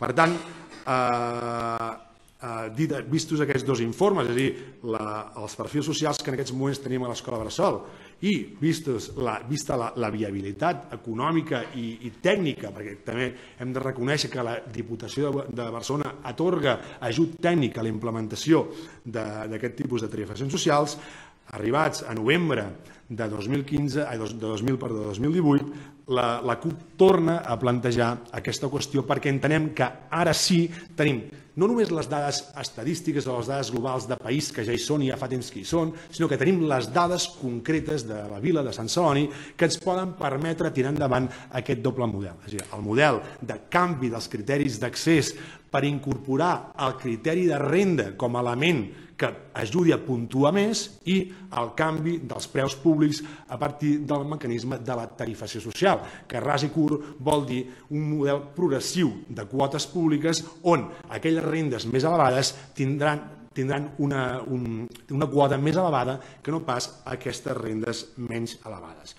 Per tant, vistos aquests dos informes, és a dir, els perfils socials que en aquests moments tenim a l'Escola Bressol i vista la viabilitat econòmica i tècnica, perquè també hem de reconèixer que la Diputació de Barcelona atorga ajut tècnic a la implementació d'aquest tipus de tarifacions socials, arribats a novembre de 2018, la CUP torna a plantejar aquesta qüestió perquè entenem que ara sí tenim no només les dades estadístiques o les dades globals de país, que ja hi són i ja fa temps que hi són, sinó que tenim les dades concretes de la vila de Sant Celoni que ens poden permetre tirar endavant aquest doble model. És a dir, el model de canvi dels criteris d'accés per incorporar el criteri de renda com a element que ajudi a puntuar més i el canvi dels preus públics a partir del mecanisme de la tarifació social, que ras i curt vol dir un model progressiu de quotes públiques on aquelles rendes més elevades tindran una quota més elevada que no pas aquestes rendes menys elevades.